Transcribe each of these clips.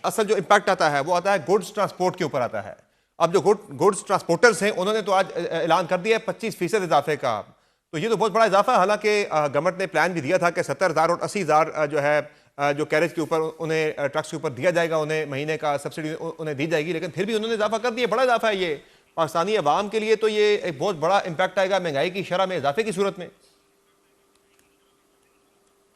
असल जो इम्पैक्ट आता है वो आता है गुड्स ट्रांसपोर्ट के ऊपर आता है। अब जो गुड्स ट्रांसपोर्टर्स हैं उन्होंने तो आज ऐलान कर दिया है 25% इजाफे का। तो ये तो बहुत बड़ा इजाफा है। हालांकि गवर्नमेंट ने प्लान भी दिया था कि 70,000 और 80,000 जो है जो कैरेज के ऊपर उन्हें ट्रक्स के ऊपर दिया जाएगा, उन्हें महीने का सब्सिडी उन्हें दी जाएगी, लेकिन फिर भी उन्होंने इजाफा कर दिया। बड़ा इजाफा है ये पाकिस्तानी अवाम के लिए, तो ये एक बहुत बड़ा इम्पैक्ट आएगा महंगाई की शरह में इजाफे की सूरत में।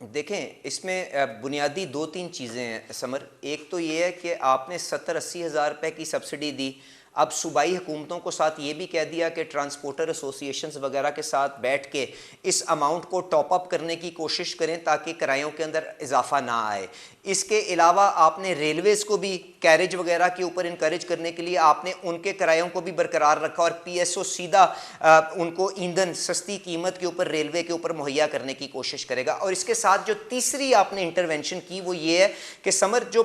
देखें, इसमें बुनियादी दो तीन चीज़ें हैं समर। एक तो ये है कि आपने 70-80 हज़ार रुपये की सब्सिडी दी। अब सूबाई हुकूमतों को साथ ये भी कह दिया कि ट्रांसपोर्टर एसोसिएशंस वगैरह के साथ बैठ के इस अमाउंट को टॉप अप करने की कोशिश करें ताकि किरायों के अंदर इजाफा ना आए। इसके अलावा आपने रेलवेज़ को भी कैरेज वगैरह के ऊपर इनकरेज करने के लिए आपने उनके किरायों को भी बरकरार रखा और पीएसओ सीधा उनको ईंधन सस्ती कीमत के ऊपर रेलवे के ऊपर मुहैया करने की कोशिश करेगा। और इसके साथ जो तीसरी आपने इंटरवेंशन की वो ये है कि समर जो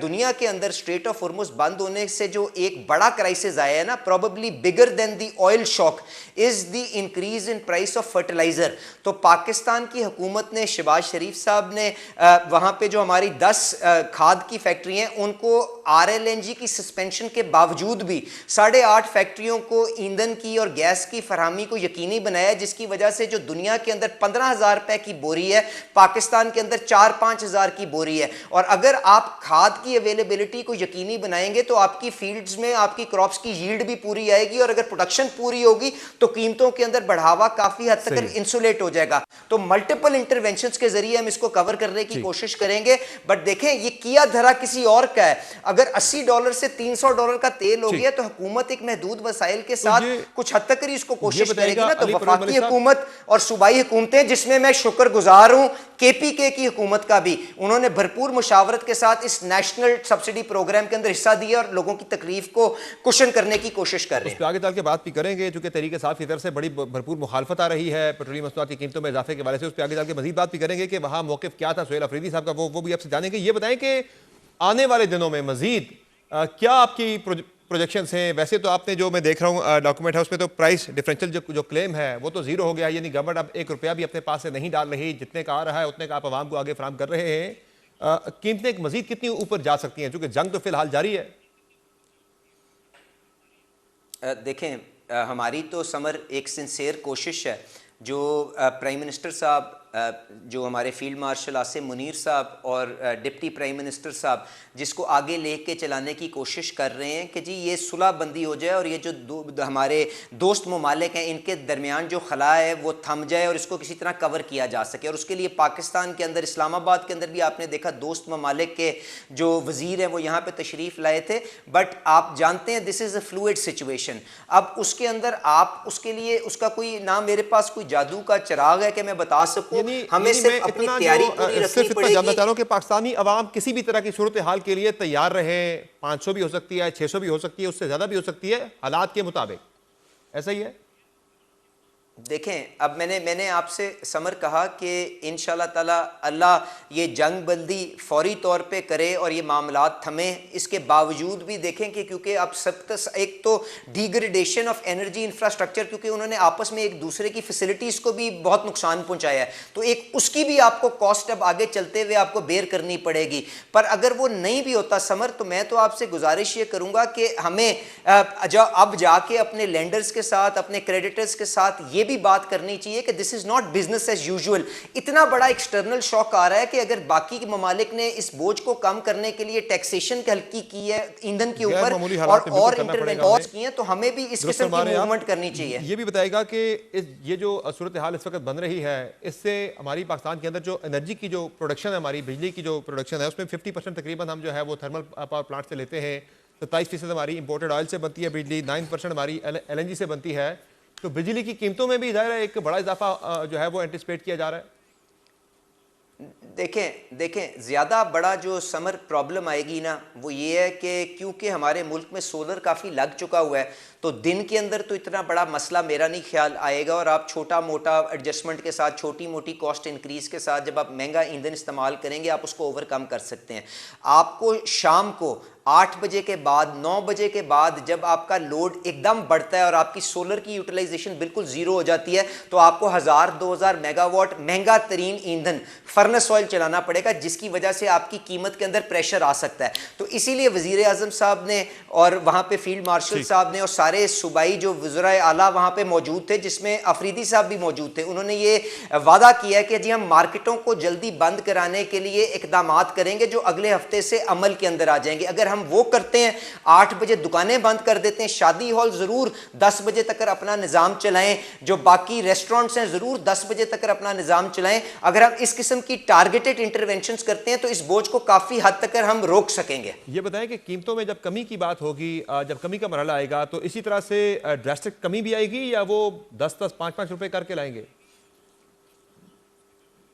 दुनिया के अंदर स्ट्रेट ऑफ हॉर्मुज़ बंद होने से जो एक बड़ा क्राइसिस आया है ना, probably bigger than the oil shock is the increase in price of fertiliser. तो पाकिस्तान की हुकूमत ने, शहबाज शरीफ साहब ने वहां पे जो हमारी 10 खाद की फैक्ट्री हैं उनको आरएलएनजी की सस्पेंशन के बावजूद भी 8.5 फैक्ट्रियों को ईंधन की और गैस की फरहमी को यकीनी बनाया, जिसकी वजह से जो दुनिया के अंदर 15,000 रुपए की बोरी है, पाकिस्तान के अंदर 4-5 हज़ार की बोरी है। और अगर आप खाद की अवेलेबिलिटी को यकीनी बनाएंगे तो आपकी फील्ड्स में आपकी क्रॉप्स की यील्ड भी पूरी आएगी और अगर प्रोडक्शन पूरी होगी तो कीमतों के अंदर बढ़ावा काफी हद तक इंसुलेट हो जाएगा। तो मल्टीपल इंटरवेंशंस के जरिए हम इसको कवर करने की कोशिश करेंगे। बट देखें, ये किया धरा किसी और का है। अगर $80 से $300 का तेल हो गया तो हुकूमत एक महदूद वसाइल के साथ कुछ हद तक ही इसको कोशिश करेगी ना। तो वफाकी हुकूमत और सूबाई हुकूमतें, जिसमें मैं शुक्रगुजार हूं केपीके की हुकूमत का भी, उन्होंने भरपूर मुशावरत के साथ इस नेशनल सब्सिडी प्रोग्राम के अंदर हिस्सा दिया और लोगों की तकलीफ को कुशन करने की कोशिश कर रहे हैं। उस पर आगे चल के बात भी करेंगे, चूंकि तहरीक इंसाफ की तरफ से बड़ी भरपूर मुखालफत आ रही है पेट्रोलियम मसनूआत की कीमतों में इजाफे के हवाले से। उस पर आगे चल के मजीद बात भी करेंगे कि वहाँ मौक़िफ़ क्या था सुहेल अफरीदी साहब का, वो भी आपसे जानेंगे। ये बताएं कि आने वाले दिनों में मजीद क्या आपकी प्रोजेक्शंस हैं? वैसे तो आपने, जो मैं देख रहा हूँ डॉक्यूमेंट है, उसमें तो प्राइस डिफरेंशियल जो क्लेम है वो तो जीरो हो गया, यानी गवर्नमेंट अब ₹1 भी अपने पास से नहीं डाल रही, जितने का आ रहा है उतने का आप आवाम को आगे फराहम कर रहे हैं। कीमतें मजीद कितनी ऊपर जा सकती हैं, चूंकि जंग तो फिलहाल जारी है? देखें, हमारी तो समर एक सिंसेयर कोशिश है। जो प्राइम मिनिस्टर साहब, जो हमारे फील्ड मार्शल आसिम मुनीर साहब और डिप्टी प्राइम मिनिस्टर साहब जिसको आगे लेके चलाने की कोशिश कर रहे हैं कि जी ये सुलह बंदी हो जाए और ये जो हमारे दोस्त ममालिक हैं इनके दरमियान जो खला है वो थम जाए और इसको किसी तरह कवर किया जा सके। और उसके लिए पाकिस्तान के अंदर, इस्लामाबाद के अंदर भी आपने देखा दोस्त ममालिक के जो वज़ीर हैं वो यहाँ पर तशरीफ़ लाए थे। बट आप जानते हैं this is a fluid situation. अब उसके अंदर आप उसके लिए उसका कोई ना मेरे पास कोई जादू का चिराग है कि मैं बता सकूं। हमें सिर्फ अपनी तैयारी पूरी रखनी पड़ेगी। जानना चाह रहा हूं कि पाकिस्तानी अवाम किसी भी तरह की सूरत हाल के लिए तैयार रहे। 500 भी हो सकती है, 600 भी हो सकती है, उससे ज्यादा भी हो सकती है, हालात के मुताबिक। ऐसा ही है। देखें, अब मैंने आपसे समर कहा कि इंशाल्लाह ताला अल्लाह ये जंग बंदी फौरी तौर पे करे और ये मामलात थमे। इसके बावजूद भी देखें कि क्योंकि अब सब एक तो डिग्रेडेशन ऑफ एनर्जी इंफ्रास्ट्रक्चर, क्योंकि उन्होंने आपस में एक दूसरे की फैसिलिटीज़ को भी बहुत नुकसान पहुंचाया है, तो एक उसकी भी आपको कॉस्ट अब आगे चलते हुए आपको बेयर करनी पड़ेगी। पर अगर वो नहीं भी होता समर, तो मैं तो आपसे गुजारिश ये करूँगा कि हमें अब जाके अपने लेंडर्स के साथ, अपने क्रेडिटर्स के साथ ये भी बात करनी चाहिए कि this is not business as usual. इतना बड़ा एक्सटर्नल शॉक आ रहा है कि अगर बाकी के ममालिक ने इस बोझ को कम करने के लिए टैक्सेशन हल्की की है ईंधन के ऊपर और इंटरवेंशन किए हैं, तो हमें भी इस किस्म की मूवमेंट करनी चाहिए। ये भी बताएगा कि ये जो सूरत हाल इस वक्त बन रही है, इससे हमारी पाकिस्तान के अंदर जो एनर्जी की जो प्रोडक्शन है, हमारी बिजली की जो प्रोडक्शन है, उसमें 50% तकरीबन हम जो है वो थर्मल पावर प्लांट से लेते हैं। 27% हमारी इंपोर्टेड ऑयल से बनती है बिजली, 9% हमारी LNG से बनती है। तो बिजली की कीमतों में भी ज़ाहिर है एक बड़ा इजाफा जो है वो एंटिसिपेट किया जा रहा है। देखें ज़्यादा बड़ा जो समर प्रॉब्लम आएगी ना वो ये है कि क्योंकि हमारे मुल्क में सोलर काफ़ी लग चुका हुआ है, तो दिन के अंदर तो इतना बड़ा मसला मेरा नहीं ख्याल आएगा, और आप छोटा मोटा एडजस्टमेंट के साथ, छोटी मोटी कॉस्ट इंक्रीज के साथ जब आप महंगा ईंधन इस्तेमाल करेंगे आप उसको ओवरकम कर सकते हैं। आपको शाम को 8 बजे के बाद, 9 बजे के बाद जब आपका लोड एकदम बढ़ता है और आपकी सोलर की यूटिलाइजेशन बिल्कुल जीरो हो जाती है, तो आपको 1000-2000 मेगावाट महंगा तरीन ईंधन फर्नेस ऑयल चलाना पड़ेगा, जिसकी वजह से आपकी कीमत के अंदर प्रेशर आ सकता है। तो इसीलिए वजीर आजम साहब ने और वहाँ पे फील्ड मार्शल साहब ने और सारे सूबाई जो वज़राए आला वहाँ पे मौजूद थे, जिसमें अफरीदी साहब भी मौजूद थे, उन्होंने ये वादा किया है कि जी हम मार्केटों को जल्दी बंद कराने के लिए इकदामात करेंगे जो अगले हफ्ते से अमल के अंदर आ जाएंगे। अगर हम वो करते हैं, 8 बजे दुकानें बंद कर देते हैं, शादी हॉल जरूर 10 बजे तक अपना निज़ाम चलाएं, जो बाकी रेस्टोरेंट्स हैं जरूर 10 बजे तक अपना निज़ाम चलाएं। अगर हम इस किस्म की टारगेटेड इंटरवेंशंस करते हैं तो इस बोझ को काफ़ी हद तक हम रोक सकेंगे। ये बताएं कि कीमतों में जब कमी की बात होगी, जब कमी का मरहला आएगा, तो इसी तरह से ड्रास्टिक कमी भी आएगी या वो 10-10, 5-5 रुपए करके लाएंगे?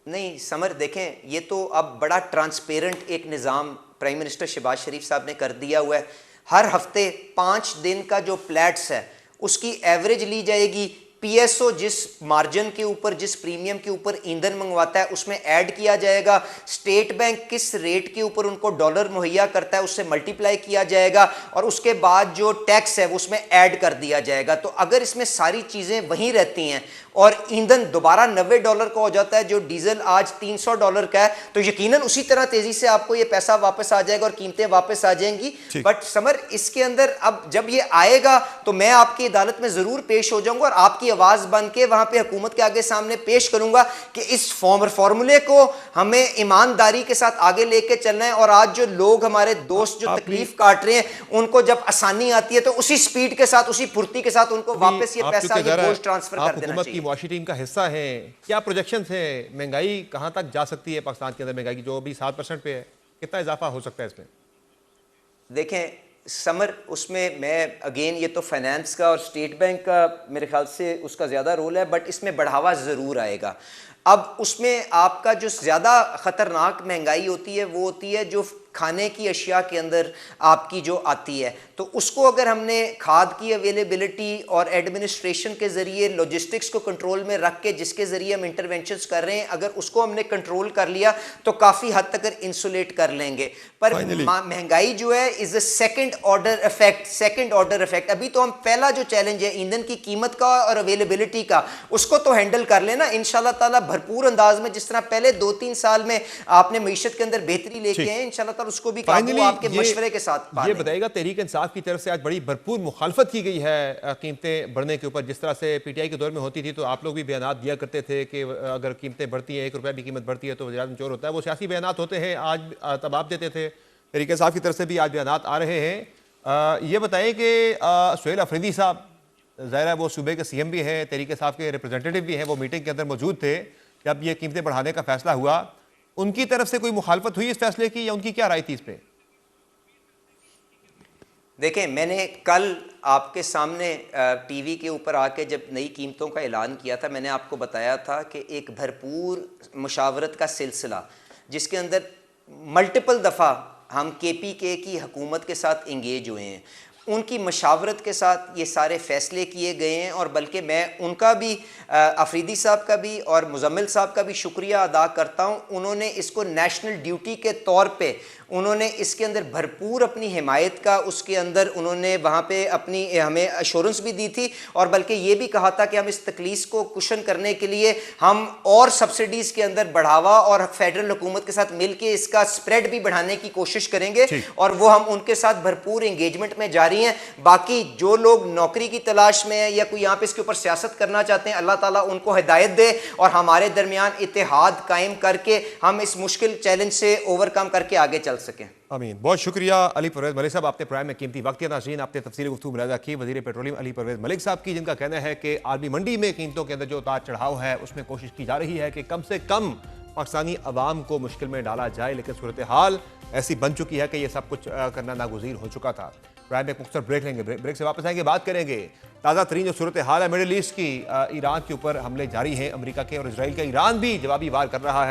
नहीं समर, देखें ये तो अब बड़ा ट्रांसपेरेंट एक निज़ाम प्राइम मिनिस्टर शहबाज शरीफ साहब ने कर दिया हुआ है। हर हफ्ते 5 दिन का जो प्लेट्स है उसकी एवरेज ली जाएगी। पीएसओ जिस मार्जिन के ऊपर, जिस प्रीमियम के ऊपर ईंधन मंगवाता है उसमें ऐड किया जाएगा। स्टेट बैंक किस रेट के ऊपर उनको डॉलर मुहैया करता है उससे मल्टीप्लाई किया जाएगा, और उसके बाद जो टैक्स है वो उसमें ऐड कर दिया जाएगा। तो अगर इसमें सारी चीज़ें वहीं रहती हैं और ईंधन दोबारा $90 का हो जाता है, जो डीजल आज $300 का है, तो यकीनन उसी तरह तेजी से आपको ये पैसा वापस आ जाएगा और कीमतें वापस आ जाएंगी। बट समर, इसके अंदर अब जब ये आएगा तो मैं आपकी अदालत में जरूर पेश हो जाऊंगा और आपकी आवाज बन के वहां पे हुकूमत के आगे सामने पेश करूंगा कि इस फॉर्मूले को हमें ईमानदारी के साथ आगे लेके चलना है। और आज जो लोग हमारे दोस्त जो तकलीफ काट रहे हैं, उनको जब आसानी आती है तो उसी स्पीड के साथ, उसी फुर्ती के साथ उनको वापस ये पैसा, ये बोझ ट्रांसफर कर देना चाहिए। मुआशी टीम का हिस्सा है, क्या प्रोजेक्शंस हैं? महंगाई कहां तक जा सकती है पाकिस्तान के अंदर? महंगाई की जो अभी 7% पे है, कितना इजाफा हो सकता है इसमें? देखें समर, उसमें मैं अगेन, ये तो फाइनेंस का और स्टेट बैंक का मेरे ख्याल से उसका ज़्यादा रोल है, बट इसमें बढ़ावा ज़रूर आएगा। अब उसमें आपका जो ज़्यादा ख़तरनाक महंगाई होती है वो होती है जो खाने की अशिया के अंदर आपकी जो आती है, तो उसको अगर हमने खाद की अवेलेबिलिटी और एडमिनिस्ट्रेशन के ज़रिए, लॉजिस्टिक्स को कंट्रोल में रख के, जिसके ज़रिए हम इंटरवेंशंस कर रहे हैं, अगर उसको हमने कंट्रोल कर लिया तो काफ़ी हद तक इंसुलेट कर लेंगे। पर महंगाई जो है is a second order effect. अभी तो हम पहला जो चैलेंज है ईंधन की कीमत का और अवेलेबिलिटी का, उसको तो हैंडल कर लेना इंशाल्लाह ताला भरपूर अंदाज में, जिस तरह पहले 2-3 साल में आपने मईशत के अंदर बेहतरी लेके आए, इंशाल्लाह उसको भी काबू आपके मशवरे के साथ ये बताइएगा, तहरीक इंसाफ की तरफ से आज बड़ी भरपूर मुखालफत की गई है कीमतें बढ़ने के ऊपर। जिस तरह से पीटीआई के दौर में होती थी तो आप लोग भी बयान दिया करते थे कि अगर कीमतें बढ़ती हैं, 1 रुपया भी कीमत बढ़ती है तो वज़ीर आज़म चोर होता है। वो सियासी बयान होते हैं, आज तब आप देते थे, तहरीक इंसाफ की तरफ से भी आज बयान आ रहे हैं। ये बताएं कि सुहेल अफरीदी साहब, ज़ाहिर है वो सूबे के सीएम भी हैं, तहरीक इंसाफ के रिप्रेजेंटेटिव भी हैं, वो मीटिंग के अंदर मौजूद थे जब ये कीमतें बढ़ाने का फैसला हुआ। उनकी तरफ से कोई मुखालफत हुई इस फैसले की, या उनकी क्या राय थी इस पर? देखें, मैंने कल आपके सामने टीवी के ऊपर आके जब नई कीमतों का ऐलान किया था, मैंने आपको बताया था कि एक भरपूर मुशावरत का सिलसिला, जिसके अंदर मल्टीपल दफ़ा हम KPK की हुकूमत के साथ इंगेज हुए हैं, उनकी मशावरत के साथ ये सारे फ़ैसले किए गए हैं। और बल्कि मैं उनका भी, अफरीदी साहब का भी और मुजम्मिल साहब का भी शुक्रिया अदा करता हूँ। उन्होंने इसको नेशनल ड्यूटी के तौर पे उन्होंने इसके अंदर भरपूर अपनी हिमायत का, उसके अंदर उन्होंने वहाँ पे अपनी हमें अश्योरेंस भी दी थी, और बल्कि ये भी कहा था कि हम इस तकलीफ को कुशन करने के लिए हम और सब्सिडीज़ के अंदर बढ़ावा और फेडरल हुकूमत के साथ मिल के इसका स्प्रेड भी बढ़ाने की कोशिश करेंगे, और वो हम उनके साथ भरपूर इंगेजमेंट में जारी हैं। बाकी जो लोग नौकरी की तलाश में हैं या कोई यहाँ पे इसके ऊपर सियासत करना चाहते हैं, अल्लाह ताला उनको हिदायत दे और हमारे दरमियान इत्तेहाद कायम करके हम इस मुश्किल चैलेंज से ओवरकम करके आगे चल सकें। आमीन। बहुत शुक्रिया अली परवेज़ मलिक साहब, आपने प्राइम में कीमती वक्त दिया। नाज़रीन, आपने तफसीली गुफ्तगू मुलाहिज़ा की वज़ीर पेट्रोलियम अली परवेज़ मलिक साहब की, जिनका कहना है कि आलमी मंडी में कीमतों के अंदर जो उतार चढ़ाव है उसमें कोशिश की जा रही है कि कम से कम पाकिस्तानी अवाम को मुश्किल में डाला जाए, लेकिन सूरत हाल ऐसी बन चुकी है कि यह सब कुछ करना नागुज़ीर हो चुका था। प्राइम में एक मुख्तसर ब्रेक लेंगे, ब्रेक से वापस आएंगे, बात करेंगे ताज़ा तरीन जो सूरत हाल है मिडिल ईस्ट की। ईरान के ऊपर हमले जारी हैं अमेरिका के और इजराइल का। ईरान भी जवाबी वार कर रहा है।